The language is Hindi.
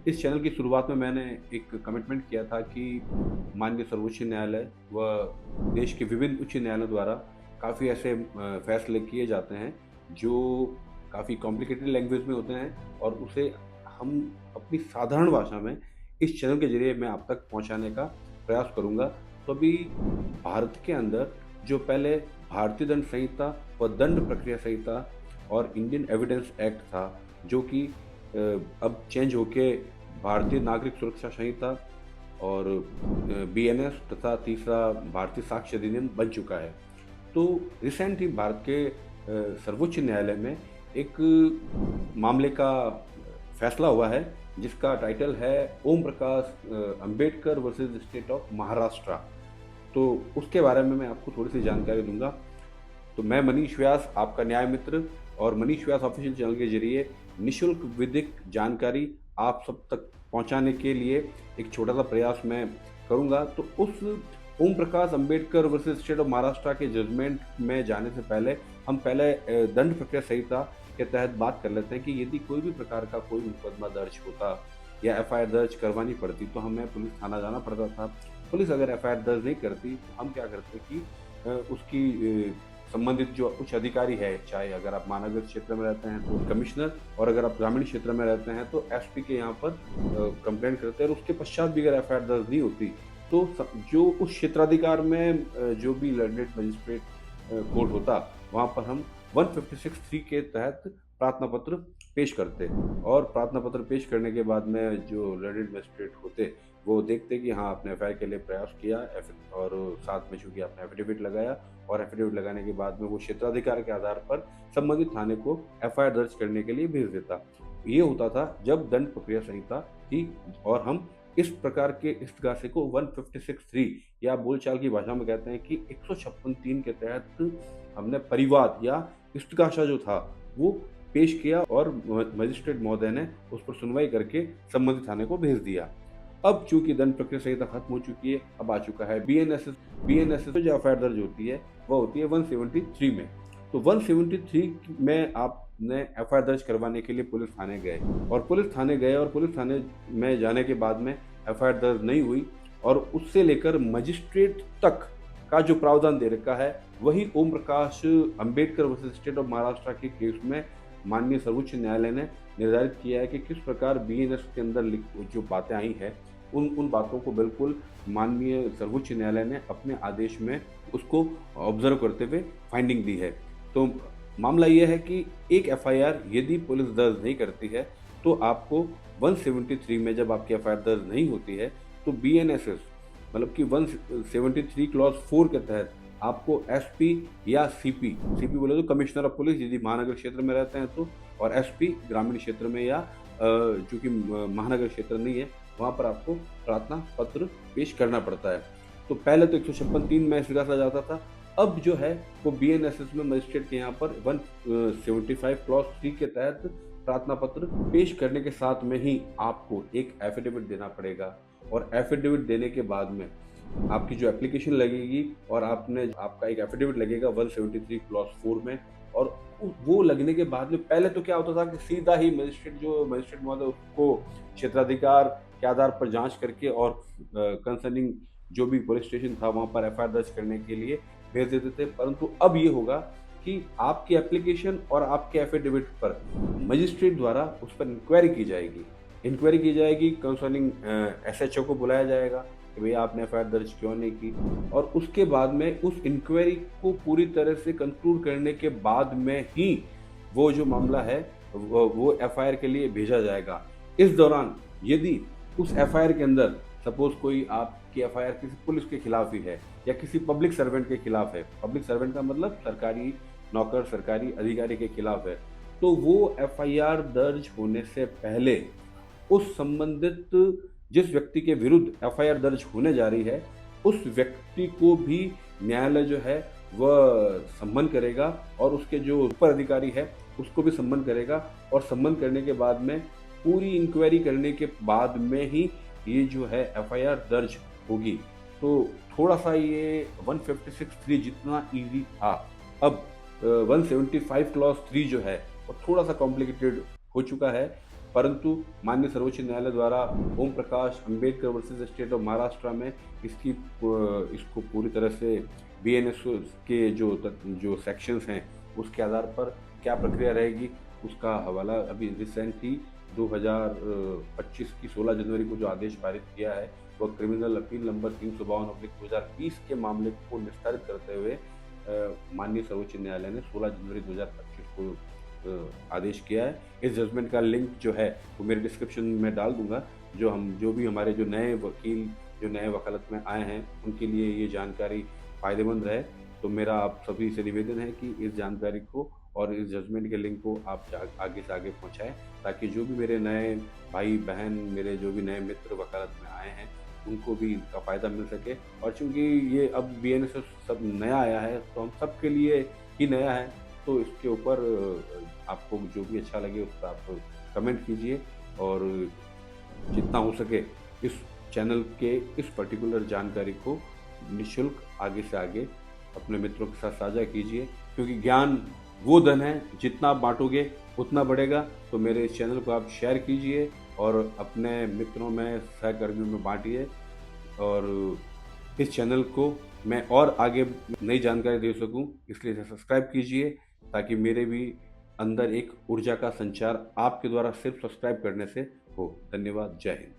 इस चैनल की शुरुआत में मैंने एक कमिटमेंट किया था कि माननीय सर्वोच्च न्यायालय व देश के विभिन्न उच्च न्यायालयों द्वारा काफ़ी ऐसे फैसले किए जाते हैं जो काफ़ी कॉम्प्लिकेटेड लैंग्वेज में होते हैं और उसे हम अपनी साधारण भाषा में इस चैनल के ज़रिए मैं आप तक पहुंचाने का प्रयास करूंगा। तो अभी भारत के अंदर जो पहले भारतीय दंड संहिता व दंड प्रक्रिया संहिता और इंडियन एविडेंस एक्ट था, जो कि अब चेंज होके भारतीय नागरिक सुरक्षा संहिता और बीएनएस तथा तीसरा भारतीय साक्ष्य अधिनियम बन चुका है। तो रिसेंट ही भारत के सर्वोच्च न्यायालय में एक मामले का फैसला हुआ है जिसका टाइटल है Om Prakash Ambedkar versus state of Maharashtra. तो उसके बारे में मैं आपको थोड़ी सी जानकारी दूंगा। तो मैं मनीष व्यास, आपका न्याय मित्र, और मनीष व्यास ऑफिशियल चैनल के जरिए निशुल्क विधिक जानकारी आप सब तक पहुंचाने के लिए एक छोटा सा प्रयास मैं करूंगा। तो उस Om Prakash Ambedkar versus state of Maharashtra के जजमेंट में जाने से पहले हम पहले दंड प्रक्रिया संहिता के तहत बात कर लेते हैं कि यदि कोई भी प्रकार का कोई मुकदमा दर्ज होता या एफआईआर दर्ज करवानी पड़ती तो हमें पुलिस थाना जाना पड़ता था। पुलिस अगर एफआईआर दर्ज नहीं करती तो हम क्या करते कि उसकी संबंधित जो उच्च अधिकारी है, चाहे अगर आप महानगर क्षेत्र में रहते हैं तो कमिश्नर, और अगर आप ग्रामीण क्षेत्र में रहते हैं तो एसपी के यहाँ पर कंप्लेंट करते हैं। और उसके पश्चात भी अगर एफआईआर दर्ज नहीं होती तो जो उस क्षेत्राधिकार में जो भी लैंडेड मजिस्ट्रेट कोर्ट होता, वहाँ पर हम 156(3) के तहत प्रार्थना पत्र पेश करते। और प्रार्थना पत्र पेश करने के बाद में जो लैंडेड मजिस्ट्रेट होते वो देखते कि हाँ, आपने एफआईआर के लिए प्रयास किया, और साथ में चूंकि आपने एफिडेविट लगाया, और एफिडेविट लगाने के बाद में वो क्षेत्राधिकार के आधार पर संबंधित थाने को एफआईआर दर्ज करने के लिए भेज देता। ये होता था जब दंड प्रक्रिया संहिता थी, और हम इस प्रकार के इस्तिगासे को 156(3) या बोलचाल की भाषा में कहते हैं कि 156(3) के तहत हमने परिवाद या इस्तिगासा जो था वो पेश किया, और मजिस्ट्रेट महोदय ने उस पर सुनवाई करके संबंधित थाने को भेज दिया। अब चूंकि दंड प्रक्रिया संहिता खत्म हो चुकी है, अब आ चुका है बीएनएसएस। बीएनएसएस में जो एफआईआर दर्ज होती है वह होती है 173 में। तो 173 में आपने एफआईआर दर्ज करवाने के लिए पुलिस थाने गए, और पुलिस थाने में जाने के बाद में एफआईआर दर्ज नहीं हुई, और उससे लेकर मजिस्ट्रेट तक का जो प्रावधान दे रखा है वही Om Prakash Ambedkar versus state of Maharashtra के केस में माननीय सर्वोच्च न्यायालय ने निर्धारित किया है कि किस प्रकार बीएनएस के अंदर जो बातें आई हैं उन बातों को बिल्कुल माननीय सर्वोच्च न्यायालय ने अपने आदेश में उसको ऑब्जर्व करते हुए फाइंडिंग दी है। तो मामला यह है कि एक एफआईआर यदि पुलिस दर्ज नहीं करती है तो आपको 173 में जब आपकी एफआईआर दर्ज नहीं होती है तो बीएनएसएस मतलब कि 173 क्लॉज 4 के तहत आपको एसपी या सीपी बोले तो कमिश्नर ऑफ पुलिस यदि महानगर क्षेत्र में रहते हैं तो, और एसपी ग्रामीण क्षेत्र में या चूंकि महानगर क्षेत्र नहीं है वहाँ पर आपको प्रार्थना पत्र पेश करना पड़ता है। तो पहले तो 156(3) में इस्तिगासा जाता था, अब जो है वो बीएनएसएस में मजिस्ट्रेट के यहाँ पर 175 क्लॉज 3 के तहत प्रार्थना पत्र पेश करने के साथ में ही आपको एक एफिडेविट देना पड़ेगा, और एफिडेविट देने के बाद में आपकी जो एप्लीकेशन लगेगी और आपका एक एफिडेविट लगेगा 173 क्लॉज 4 में। और वो लगने के बाद में पहले तो क्या होता था कि सीधा ही मजिस्ट्रेट महोदय उसको क्षेत्राधिकार के आधार पर जांच करके और कंसर्निंग जो भी पुलिस स्टेशन था वहां पर एफआईआर दर्ज करने के लिए भेज देते थे। परंतु अब ये होगा कि आपकी एप्लीकेशन और आपके एफिडेविट पर मजिस्ट्रेट द्वारा उस पर इंक्वायरी की जाएगी कंसर्निंग एसएचओ को बुलाया जाएगा कि भैया आपने एफआईआर दर्ज क्यों नहीं की, और उसके बाद में उस इंक्वायरी को पूरी तरह से कंक्लूड करने के बाद में ही वो जो मामला है वो एफआईआर के लिए भेजा जाएगा। इस दौरान यदि उस एफआईआर के अंदर सपोज कोई आपकी एफआईआर किसी पुलिस के खिलाफ ही है या किसी पब्लिक सर्वेंट के खिलाफ है, पब्लिक सर्वेंट का मतलब सरकारी नौकर, सरकारी अधिकारी के खिलाफ है, तो वो एफआईआर दर्ज होने से पहले उस संबंधित जिस व्यक्ति के विरुद्ध एफआईआर दर्ज होने जा रही है उस व्यक्ति को भी न्यायालय जो है वह सम्मन करेगा, और उसके जो ऊपर अधिकारी है उसको भी सम्मन करेगा, और सम्मन करने के बाद में पूरी इंक्वायरी करने के बाद में ही ये जो है एफआईआर दर्ज होगी। तो थोड़ा सा ये 156(3) जितना इजी था, अब 175 क्लॉज 3 जो है वो थोड़ा सा कॉम्प्लिकेटेड हो चुका है। परंतु माननीय सर्वोच्च न्यायालय द्वारा Om Prakash Ambedkar versus state of Maharashtra में इसको पूरी तरह से बीएनएस के जो सेक्शंस हैं उसके आधार पर क्या प्रक्रिया रहेगी, उसका हवाला अभी रिसेंट ही 2025 की 16 जनवरी को जो आदेश पारित किया है वह क्रिमिनल अपील नंबर 352/2020 के मामले को निस्तारित करते हुए माननीय सर्वोच्च न्यायालय ने 16 जनवरी 2025 को आदेश किया है। इस जजमेंट का लिंक जो है वो मेरे डिस्क्रिप्शन में डाल दूंगा। जो भी हमारे जो नए वकील जो नए वकालत में आए हैं उनके लिए ये जानकारी फ़ायदेमंद रहे। तो मेरा आप सभी से निवेदन है कि इस जानकारी को और इस जजमेंट के लिंक को आप आगे से आगे पहुंचाएं, ताकि जो भी मेरे नए भाई बहन मेरे जो भी नए मित्र वकालत में आए हैं उनको भी इसका फ़ायदा मिल सके। और चूँकि ये अब बीएनएस सब नया आया है तो हम सब के लिए ही नया है, तो इसके ऊपर आपको जो भी अच्छा लगे उस पर आप कमेंट कीजिए और जितना हो सके इस चैनल के इस पर्टिकुलर जानकारी को निःशुल्क आगे से आगे अपने मित्रों के साथ साझा कीजिए, क्योंकि ज्ञान वो धन है जितना आप बांटोगे उतना बढ़ेगा। तो मेरे इस चैनल को आप शेयर कीजिए और अपने मित्रों में सहकर्मियों में बांटिए और इस चैनल को मैं और आगे नई जानकारी दे सकूं, इसलिए इसे सब्सक्राइब कीजिए ताकि मेरे भी अंदर एक ऊर्जा का संचार आपके द्वारा सिर्फ सब्सक्राइब करने से हो। धन्यवाद। जय हिंद।